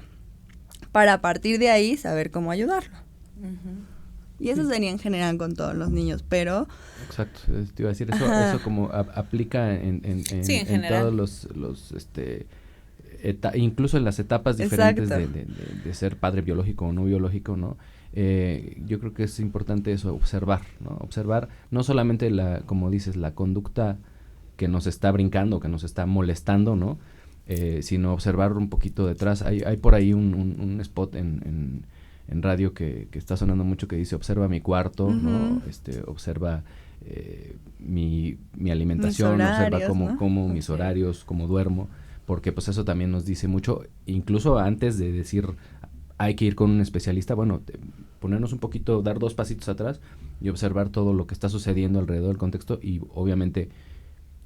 para a partir de ahí saber cómo ayudarlo. Y eso sería en general con todos los niños, pero... Exacto, te iba a decir, eso como aplica en Sí, en general. todos los incluso en las etapas diferentes de ser padre biológico o no biológico, ¿no? Yo creo que es importante eso, observar, ¿no? Observar no solamente como dices, la conducta que nos está brincando, que nos está molestando, ¿no? Sino observar un poquito detrás. Hay por ahí un spot en radio que está sonando mucho, que dice: observa mi cuarto, ¿no? Observa mi alimentación, mis horarios, observa cómo mis Okay. horarios, cómo duermo, porque pues eso también nos dice mucho, incluso antes de decir hay que ir con un especialista. Bueno, ponernos un poquito, dar 2 pasitos atrás y observar todo lo que está sucediendo alrededor del contexto, y obviamente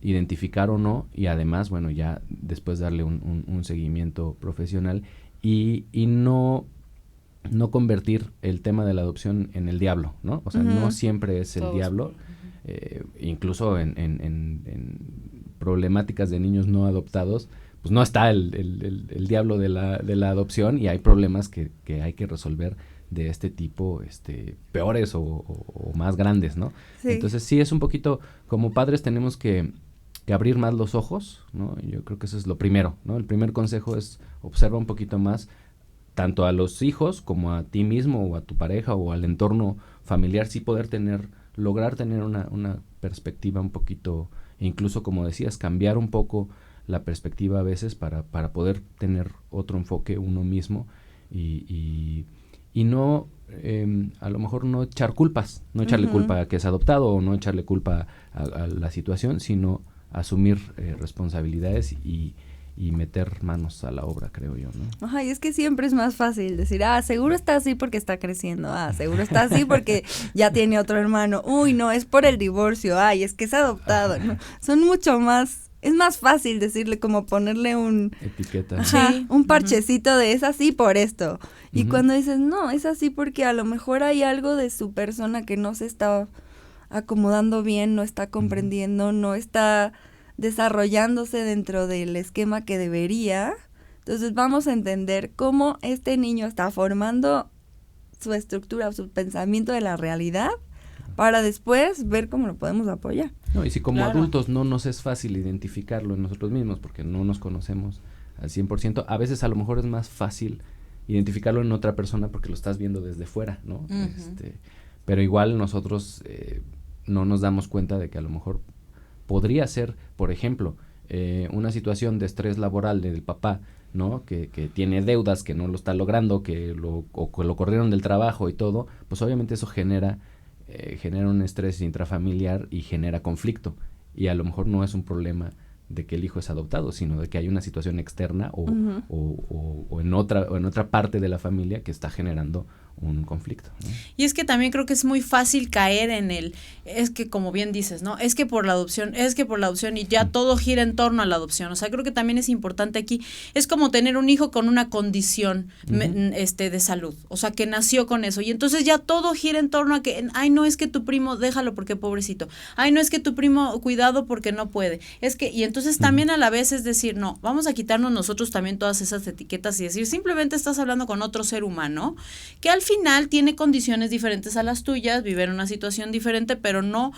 identificar o no, y además, bueno, ya después darle un seguimiento profesional, y no convertir el tema de la adopción en el diablo, ¿no? O sea, no siempre es el diablo. Incluso en problemáticas de niños no adoptados, pues no está el diablo de la adopción, y hay problemas que hay que resolver de este tipo, peores o más grandes, ¿no? Sí. Entonces sí, es un poquito, como padres tenemos que abrir más los ojos, ¿no? Yo creo que eso es lo primero, ¿no? El primer consejo es: observa un poquito más, tanto a los hijos como a ti mismo o a tu pareja o al entorno familiar, sí poder lograr tener una perspectiva un poquito, incluso como decías, cambiar un poco la perspectiva a veces para poder tener otro enfoque uno mismo, y no, a lo mejor no echar culpas, no echarle culpa a que es adoptado, o no echarle culpa a la situación, sino asumir responsabilidades y meter manos a la obra, creo yo, ¿no? Ajá, y es que siempre es más fácil decir, seguro está así porque está creciendo, seguro está así porque ya tiene otro hermano, uy, no, es por el divorcio, ay, es que es adoptado, ¿no? Son mucho más, es más fácil decirle, como ponerle Etiqueta. un parchecito de es así por esto. Y cuando dices, no, es así porque a lo mejor hay algo de su persona que no se está acomodando bien, no está comprendiendo, no está desarrollándose dentro del esquema que debería. Entonces vamos a entender cómo este niño está formando su estructura, su pensamiento de la realidad, para después ver cómo lo podemos apoyar. No, y si como adultos no nos es fácil identificarlo en nosotros mismos, porque no nos conocemos al 100%, a veces a lo mejor es más fácil identificarlo en otra persona porque lo estás viendo desde fuera, ¿no? Pero igual nosotros no nos damos cuenta de que a lo mejor podría ser, por ejemplo, una situación de estrés laboral del papá, ¿no? Que tiene deudas, que no lo está logrando, que lo corrieron del trabajo y todo, pues obviamente eso genera un estrés intrafamiliar y genera conflicto. Y a lo mejor no es un problema de que el hijo es adoptado, sino de que hay una situación externa o en otra parte de la familia que está generando un conflicto, ¿no? Y es que también creo que es muy fácil caer en es que como bien dices, ¿no? Es que por la adopción y ya todo gira en torno a la adopción. O sea, creo que también es importante aquí, es como tener un hijo con una condición de salud, o sea, que nació con eso. Y entonces ya todo gira en torno a que, ay, no, es que tu primo, déjalo porque pobrecito. Ay, no, es que tu primo, cuidado porque no puede. Y entonces también a la vez es decir, no, vamos a quitarnos nosotros también todas esas etiquetas y decir, simplemente estás hablando con otro ser humano que al final tiene condiciones diferentes a las tuyas, vive en una situación diferente, pero no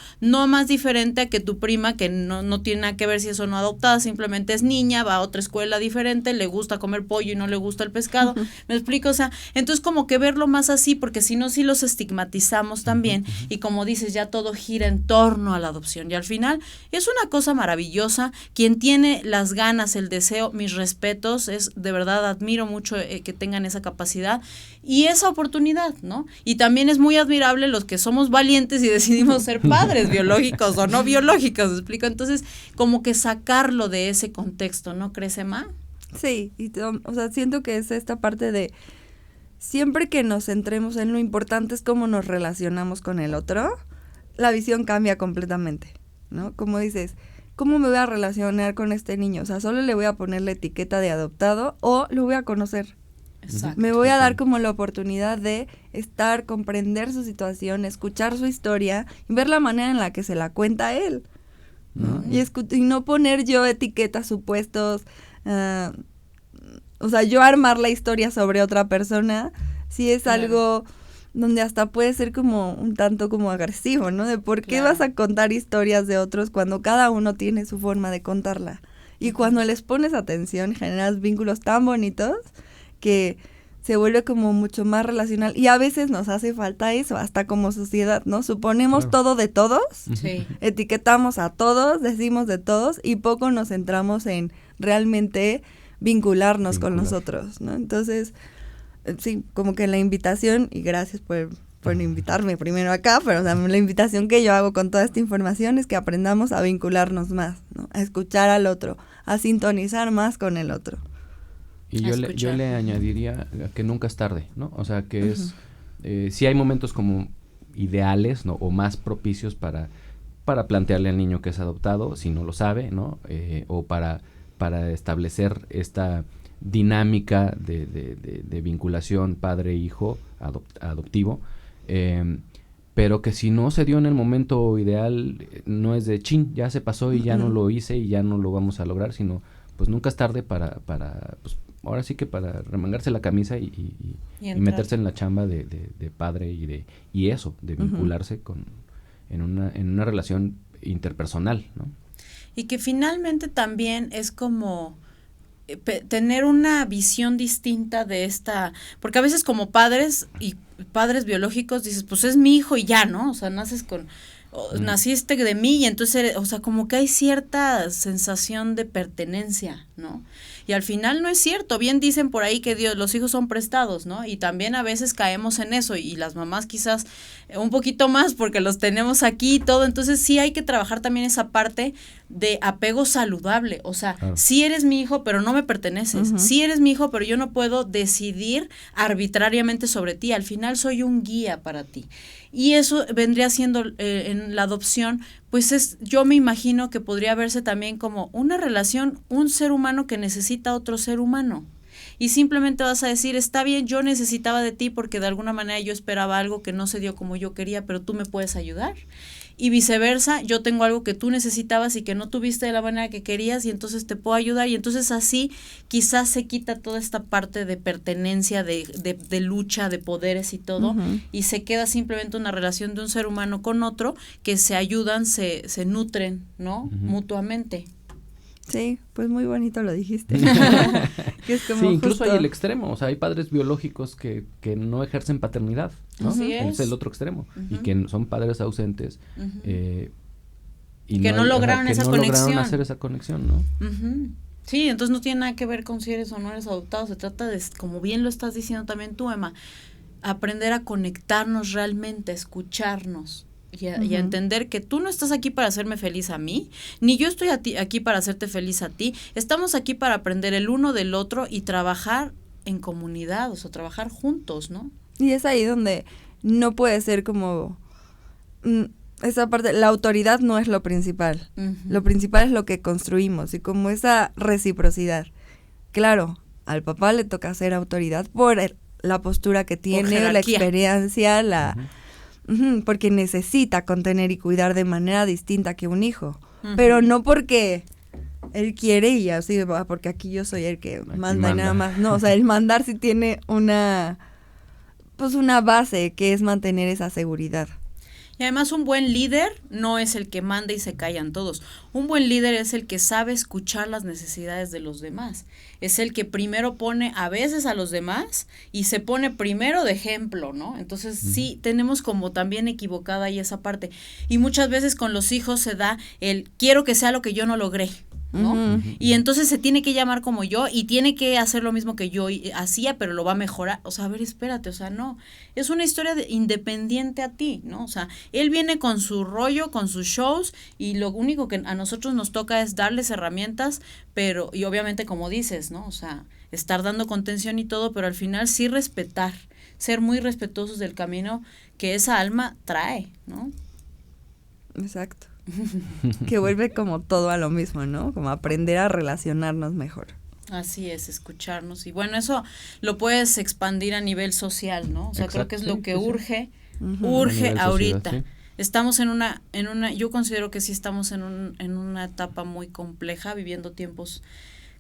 más diferente a que tu prima, que no tiene nada que ver si es o no adoptada, simplemente es niña, va a otra escuela diferente, le gusta comer pollo y no le gusta el pescado. ¿Me explico? O sea, entonces como que verlo más así, porque si no, sí los estigmatizamos también, y como dices, ya todo gira en torno a la adopción, y al final es una cosa maravillosa. Quien tiene las ganas, el deseo, mis respetos, es de verdad, admiro mucho que tengan esa capacidad y esa oportunidad, ¿no? Y también es muy admirable los que somos valientes y decidimos ser padres biológicos o no biológicos, ¿me explico? Entonces, como que sacarlo de ese contexto, ¿no crees, Emma? Sí, o sea, siento que es esta parte de siempre que nos centremos en lo importante es cómo nos relacionamos con el otro, la visión cambia completamente, ¿no? Como dices, ¿cómo me voy a relacionar con este niño? O sea, solo le voy a poner la etiqueta de adoptado o lo voy a conocer. Exacto. Me voy a dar como la oportunidad de estar, comprender su situación, escuchar su historia y ver la manera en la que se la cuenta él, ¿no? Y no poner yo etiquetas, supuestos, o sea, yo armar la historia sobre otra persona, sí es algo donde hasta puede ser como un tanto como agresivo, ¿no? De por qué vas a contar historias de otros cuando cada uno tiene su forma de contarla. Y cuando les pones atención, generas vínculos tan bonitos que se vuelve como mucho más relacional. Y a veces nos hace falta eso, hasta como sociedad, ¿no? Suponemos todo de todos, etiquetamos a todos, decimos de todos y poco nos centramos en realmente vincularnos con los otros, ¿no? Entonces, sí, como que la invitación, y gracias por invitarme primero acá, pero o sea, la invitación que yo hago con toda esta información es que aprendamos a vincularnos más, ¿no? A escuchar al otro, a sintonizar más con el otro. Y yo le añadiría que nunca es tarde, ¿no? O sea, que es, sí hay momentos como ideales, ¿no? O más propicios para plantearle al niño que es adoptado, si no lo sabe, ¿no? O para establecer esta dinámica de vinculación padre-hijo adoptivo, pero que si no se dio en el momento ideal, no es de chin, ya se pasó y ya no lo hice y ya no lo vamos a lograr, sino pues nunca es tarde para pues, ahora sí que para remangarse la camisa y meterse en la chamba de padre y eso, de vincularse en una relación interpersonal, ¿no? Y que finalmente también es como tener una visión distinta de esta, porque a veces como padres y padres biológicos dices, pues es mi hijo y ya, ¿no? O sea, naciste de mí y entonces, o sea, como que hay cierta sensación de pertenencia, ¿no? Y al final no es cierto, bien dicen por ahí que los hijos son prestados, ¿no? Y también a veces caemos en eso y las mamás quizás un poquito más porque los tenemos aquí y todo, entonces sí hay que trabajar también esa parte de apego saludable, o sea, sí eres mi hijo pero no me perteneces, sí eres mi hijo pero yo no puedo decidir arbitrariamente sobre ti, al final soy un guía para ti. Y eso vendría siendo en la adopción, pues yo me imagino que podría verse también como una relación, un ser humano que necesita a otro ser humano. Y simplemente vas a decir, está bien, yo necesitaba de ti porque de alguna manera yo esperaba algo que no se dio como yo quería, pero tú me puedes ayudar. Y viceversa, yo tengo algo que tú necesitabas y que no tuviste de la manera que querías y entonces te puedo ayudar. Y entonces así quizás se quita toda esta parte de pertenencia, de lucha, de poderes y todo, y se queda simplemente una relación de un ser humano con otro que se ayudan, se nutren, ¿no? Mutuamente. Sí, pues muy bonito lo dijiste. Que es como sí, incluso hay el extremo, o sea, hay padres biológicos que no ejercen paternidad, ¿no? Así es el otro extremo, y que son padres ausentes, y que no lograron esa conexión. Lograron hacer esa conexión, ¿no? Sí, entonces no tiene nada que ver con si eres o no eres adoptado, se trata de, como bien lo estás diciendo también tú, Emma, aprender a conectarnos realmente, a escucharnos. Y a entender que tú no estás aquí para hacerme feliz a mí, ni yo estoy aquí para hacerte feliz a ti. Estamos aquí para aprender el uno del otro y trabajar en comunidad, o sea, trabajar juntos, ¿no? Y es ahí donde no puede ser como... esa parte, la autoridad no es lo principal. Lo principal es lo que construimos y como esa reciprocidad. Claro, al papá le toca ser autoridad por la postura que tiene, la experiencia, porque necesita contener y cuidar de manera distinta que un hijo. Pero no porque él quiere y así, porque aquí yo soy el que manda y nada más. No, o sea, el mandar sí tiene una base que es mantener esa seguridad. Y además un buen líder no es el que manda y se callan todos. Un buen líder es el que sabe escuchar las necesidades de los demás. Es el que primero pone a veces a los demás y se pone primero de ejemplo, ¿no? Entonces sí, tenemos como también equivocada ahí esa parte. Y muchas veces con los hijos se da el quiero que sea lo que yo no logré, ¿no? Y entonces se tiene que llamar como yo y tiene que hacer lo mismo que yo hacía, pero lo va a mejorar. O sea, a ver, espérate, o sea, no. Es una historia independiente a ti, ¿no? O sea, él viene con su rollo, con sus shows y lo único que a nosotros nos toca es darles herramientas, pero, y obviamente como dices, ¿no? O sea, estar dando contención y todo, pero al final sí respetar, ser muy respetuosos del camino que esa alma trae, ¿no? Exacto. Que vuelve como todo a lo mismo, ¿no? Como aprender a relacionarnos mejor. Así es, escucharnos. Y bueno, eso lo puedes expandir a nivel social, ¿no? O sea, creo que es lo que urge ahorita. Sociedad, sí. Estamos en una, yo considero que sí estamos en una etapa muy compleja, viviendo tiempos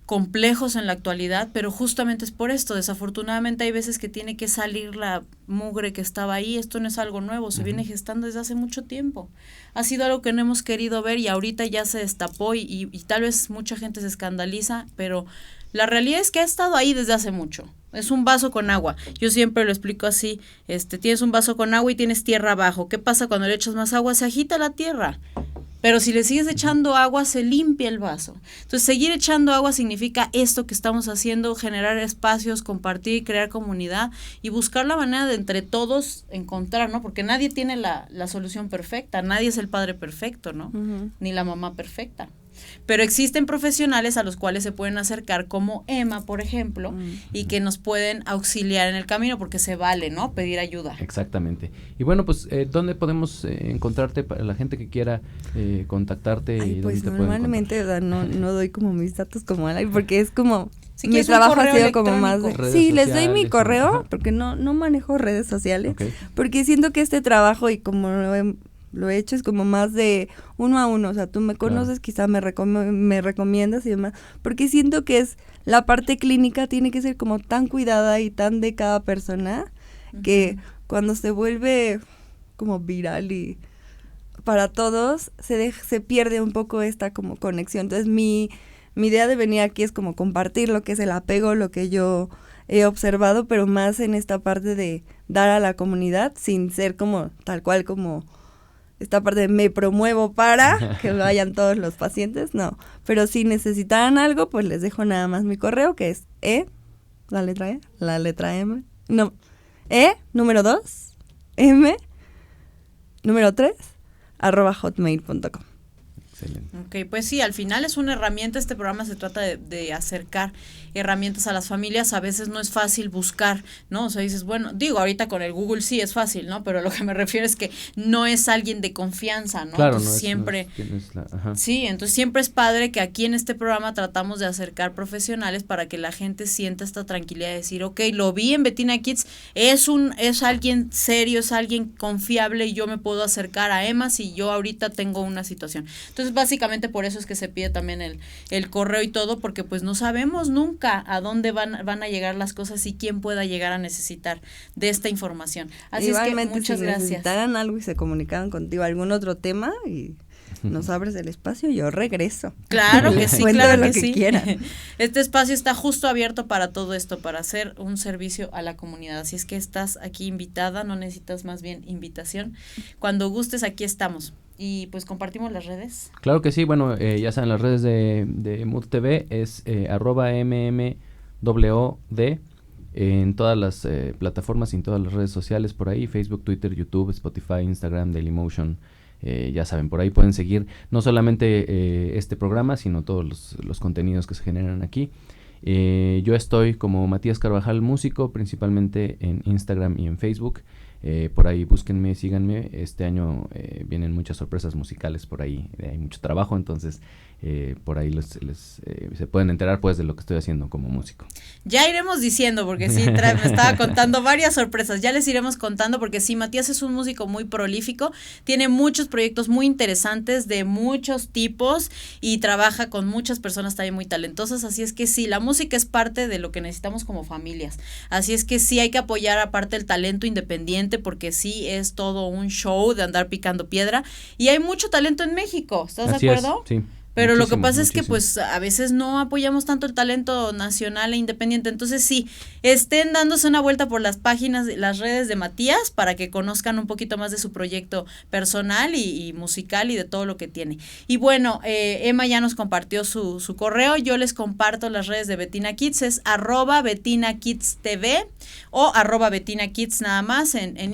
complejos en la actualidad, pero justamente es por esto. Desafortunadamente hay veces que tiene que salir la mugre que estaba ahí. Esto no es algo nuevo, se viene gestando desde hace mucho tiempo. Ha sido algo que no hemos querido ver y ahorita ya se destapó y tal vez mucha gente se escandaliza, pero la realidad es que ha estado ahí desde hace mucho. Es un vaso con agua. Yo siempre lo explico así, tienes un vaso con agua y tienes tierra abajo. ¿Qué pasa cuando le echas más agua? Se agita la tierra. Pero si le sigues echando agua, se limpia el vaso. Entonces, seguir echando agua significa esto que estamos haciendo, generar espacios, compartir, crear comunidad y buscar la manera de entre todos encontrar, ¿no? Porque nadie tiene la solución perfecta, nadie es el padre perfecto, ¿no? Ni la mamá perfecta. Pero existen profesionales a los cuales se pueden acercar como Emma, por ejemplo, y que nos pueden auxiliar en el camino porque se vale, ¿no? Pedir ayuda. Exactamente. Y bueno, pues, ¿dónde podemos encontrarte para la gente que quiera contactarte? Ay, y pues dónde te normalmente no doy como mis datos como Ana, porque es como... Si mi trabajo ha sido como más de... Sí, les doy mi correo, porque no manejo redes sociales, porque siento que este trabajo y como lo he hecho es como más de uno a uno, o sea, tú me conoces, quizá me recomiendas y demás, porque siento que es la parte clínica tiene que ser como tan cuidada y tan de cada persona, que cuando se vuelve como viral y para todos, se pierde un poco esta como conexión. Entonces mi idea de venir aquí es como compartir lo que es el apego, lo que yo he observado, pero más en esta parte de dar a la comunidad sin ser como tal cual como esta parte de me promuevo para que vayan todos los pacientes, no. Pero si necesitaran algo, pues les dejo nada más mi correo, que es la letra M, no, número 2, M, número 3, @hotmail.com. Excelente. Ok, pues sí, al final es una herramienta, este programa se trata de acercar herramientas a las familias, a veces no es fácil buscar, ¿no? O sea, dices, bueno, digo, ahorita con el Google sí es fácil, ¿no? Pero lo que me refiero es que no es alguien de confianza, ¿no? Claro, entonces siempre, sí, entonces siempre es padre que aquí en este programa tratamos de acercar profesionales para que la gente sienta esta tranquilidad de decir, ok, lo vi en Betina Kids, es alguien serio, es alguien confiable y yo me puedo acercar a Emma si yo ahorita tengo una situación. Entonces, básicamente por eso es que se pide también el correo y todo, porque pues no sabemos nunca a dónde van a llegar las cosas y quién pueda llegar a necesitar de esta información. Así igualmente, es que muchas gracias. Si necesitaran algo y se comunicaban contigo algún otro tema y nos abres el espacio, yo regreso. Claro que sí, claro que sí. Quieran. Este espacio está justo abierto para todo esto, para hacer un servicio a la comunidad. Así es que estás aquí invitada, no necesitas más bien invitación. Cuando gustes, aquí estamos. Y pues compartimos las redes. Claro que sí, bueno, ya saben, las redes de Mood TV es @mmwd en todas las plataformas y en todas las redes sociales por ahí, Facebook, Twitter, YouTube, Spotify, Instagram, Dailymotion, ya saben, por ahí pueden seguir no solamente este programa, sino todos los contenidos que se generan aquí. Yo estoy como Matías Carvajal Músico, principalmente en Instagram y en Facebook. Por ahí búsquenme, síganme. Este año vienen muchas sorpresas musicales por ahí. Hay mucho trabajo, entonces por ahí se pueden enterar pues de lo que estoy haciendo como músico. Ya iremos diciendo, porque sí, me estaba contando varias sorpresas. Ya les iremos contando, porque sí, Matías es un músico muy prolífico, tiene muchos proyectos muy interesantes de muchos tipos y trabaja con muchas personas también muy talentosas. Así es que sí, la música es parte de lo que necesitamos como familias. Así es que sí, hay que apoyar aparte el talento independiente, porque sí es todo un show de andar picando piedra. Y hay mucho talento en México, ¿estás Así de acuerdo? Es, sí. Pero Muchísimo, lo que pasa es que muchísimo. pues a veces no apoyamos tanto el talento nacional e independiente. Entonces sí, estén dándose una vuelta por las páginas, las redes de Matías, para que conozcan un poquito más de su proyecto personal y musical y de todo lo que tiene. Y bueno, Emma ya nos compartió su correo. Yo les comparto las redes de Bettina Kids, es @BettinaKidsTV o @BettinaKids nada más en